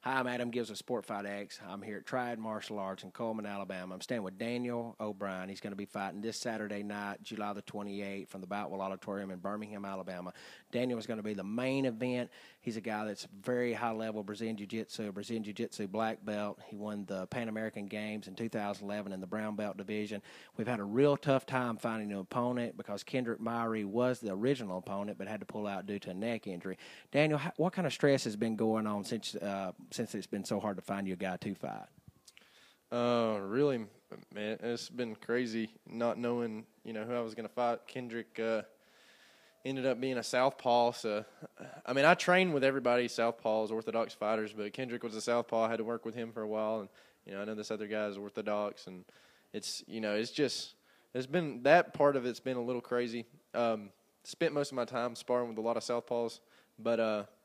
Hi, I'm Adam Gibbs with SportFight X. I'm here at Triad Martial Arts in Coleman, Alabama. I'm staying with Daniel O'Brien. He's going to be fighting this Saturday night, July the 28th, from the Boutwell Auditorium in Birmingham, Alabama. Daniel is going to be the main event. He's a guy that's very high-level Brazilian Jiu-Jitsu Black Belt. He won the Pan American Games in 2011 in the Brown Belt division. We've had a real tough time finding an opponent because Kendrick Myrie was the original opponent but had to pull out due to a neck injury. Daniel, what kind of stress has been going on since it's been so hard to find you a guy to fight? Really, man, it's been crazy not knowing, who I was going to fight. Kendrick ended up being a southpaw. So, I mean, I trained with everybody, southpaws, orthodox fighters, but Kendrick was a southpaw. I had to work with him for a while, and, I know this other guy is orthodox, and it's been, that part of it's been a little crazy. Spent most of my time sparring with a lot of southpaws, but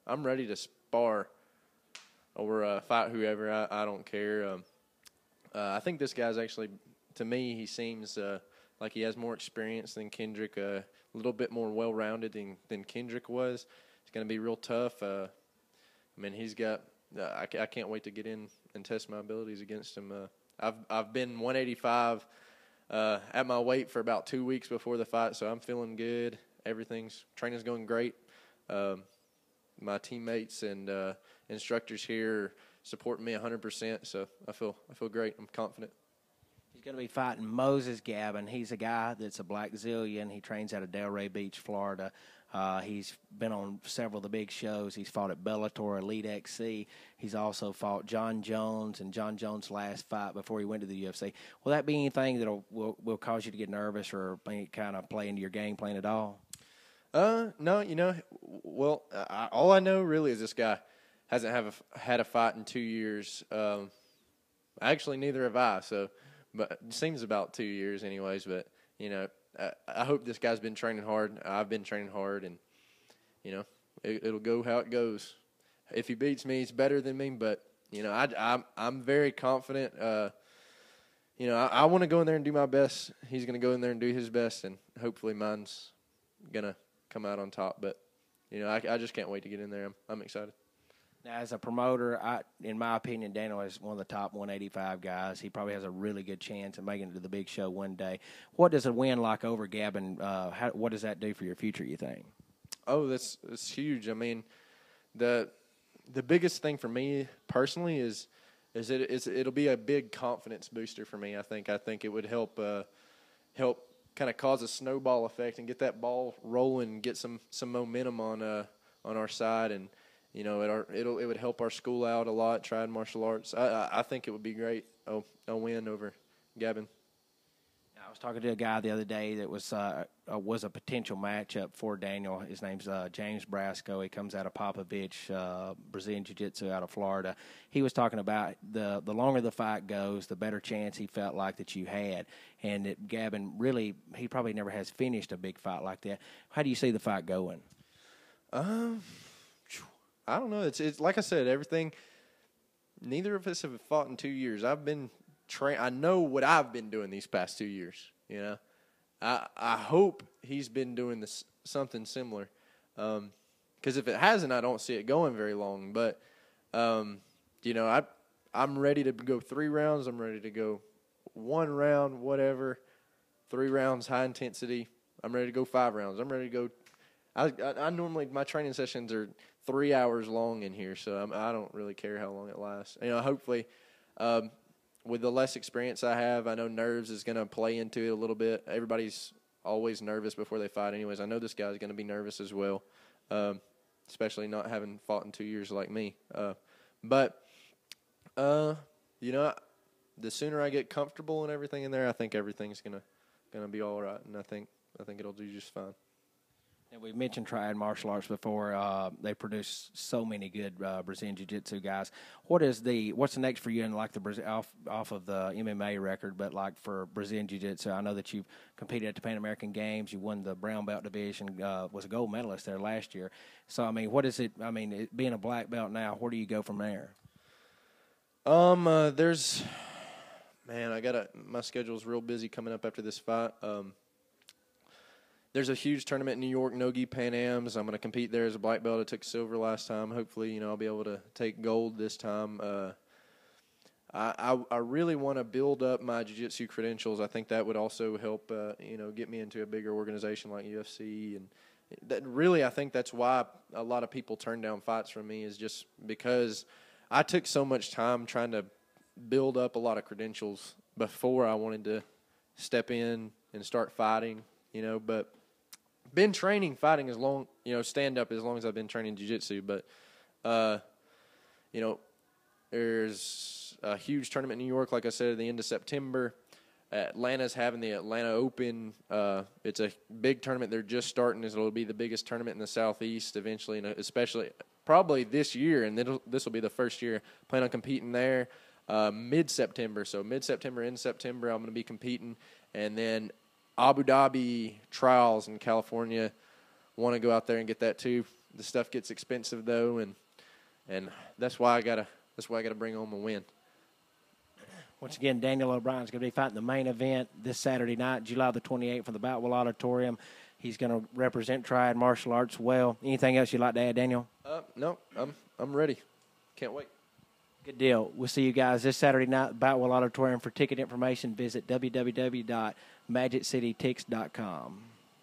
I'm ready to spar or fight whoever. I don't care. I think this guy's actually, to me, he seems like he has more experience than Kendrick, a little bit more well-rounded than Kendrick was. It's going to be real tough. I mean, he's got I can't wait to get in and test my abilities against him. I've been 185 at my weight for about 2 weeks before the fight, so I'm feeling good. Training's going great. My teammates and instructors here are supporting me 100%, so I feel great. I'm confident. He's going to be fighting Moyses Gabin. He's a guy that's a black zillion. He trains out of Delray Beach, Florida. He's been on several of the big shows. He's fought at Bellator Elite XC. He's also fought Jon Jones in Jon Jones' last fight before he went to the UFC. Will that be anything that will cause you to get nervous or kind of play into your game plan at all? No, all I know really is this guy hasn't had a fight in 2 years. Actually, neither have I. But it seems about 2 years, anyways. But I hope this guy's been training hard. I've been training hard, and it'll go how it goes. If he beats me, he's better than me. But I'm very confident. I want to go in there and do my best. He's going to go in there and do his best, and hopefully mine's gonna come out on top. But I just can't wait to get in there. I'm excited. Now, as a promoter, in my opinion, Daniel is one of the top 185 guys. He probably has a really good chance of making it to the big show one day. What does a win like over Gabin, what does that do for your future, you think? Oh, that's huge. I mean, the biggest thing for me personally is it'll be a big confidence booster for me. I think it would help kind of cause a snowball effect and get that ball rolling, get some momentum on our side, and it would help our school out a lot. Triad Martial Arts. I think it would be great. A win over Gabin. I was talking to a guy the other day that was a potential matchup for Daniel. His name's James Brasco. He comes out of Popovich, Brazilian Jiu-Jitsu out of Florida. He was talking about the longer the fight goes, the better chance he felt like that you had. And that Gabin really, he probably never has finished a big fight like that. How do you see the fight going? I don't know. It's like I said, everything. Neither of us have fought in 2 years. I've been I know what I've been doing these past 2 years. I hope he's been doing something similar. Because if it hasn't, I don't see it going very long. But I'm ready to go 3 rounds. I'm ready to go 1 round, whatever. 3 rounds, high intensity. I'm ready to go 5 rounds. I'm ready to go. I normally, my training sessions are 3 hours long in here, so I don't really care how long it lasts. Hopefully, with the less experience I have, I know nerves is going to play into it a little bit. Everybody's always nervous before they fight anyways. I know this guy's going to be nervous as well, especially not having fought in 2 years like me. But the sooner I get comfortable and everything in there, I think everything's gonna be all right, and I think it'll do just fine. And we mentioned Triad Martial Arts before. They produce so many good Brazilian Jiu-Jitsu guys. What's the next for you in like the off of the MMA record, but like for Brazilian Jiu-Jitsu? I know that you've competed at the Pan American Games. You won the Brown Belt division. Was a gold medalist there last year. So I mean, what is it? I mean, being a black belt now, where do you go from there? My schedule's real busy coming up after this fight. there's a huge tournament in New York, Nogi Pan Ams. I'm going to compete there as a black belt. I took silver last time. Hopefully, I'll be able to take gold this time. I really want to build up my jiu-jitsu credentials. I think that would also help, get me into a bigger organization like UFC. And I think that's why a lot of people turn down fights from me, is just because I took so much time trying to build up a lot of credentials before I wanted to step in and start fighting, but been training fighting as long, stand-up as long as I've been training jiu-jitsu. But, there's a huge tournament in New York, like I said, at the end of September. Atlanta's having the Atlanta Open. It's a big tournament. They're just starting. It'll be the biggest tournament in the Southeast eventually, and especially probably this year, and this will be the first year. Plan on competing there mid-September. So mid-September, in September, I'm going to be competing. And then Abu Dhabi trials in California. Want to go out there and get that too. The stuff gets expensive though, and that's why I gotta bring home a win. Once again, Daniel O'Brien's going to be fighting the main event this Saturday night, July the 28th, from the Boutwell Auditorium. He's going to represent Triad Martial Arts well. Anything else you'd like to add, Daniel? No, I'm ready. Can't wait. Good deal. We'll see you guys this Saturday night at Boutwell Auditorium. For ticket information, visit www.magiccitytix.com.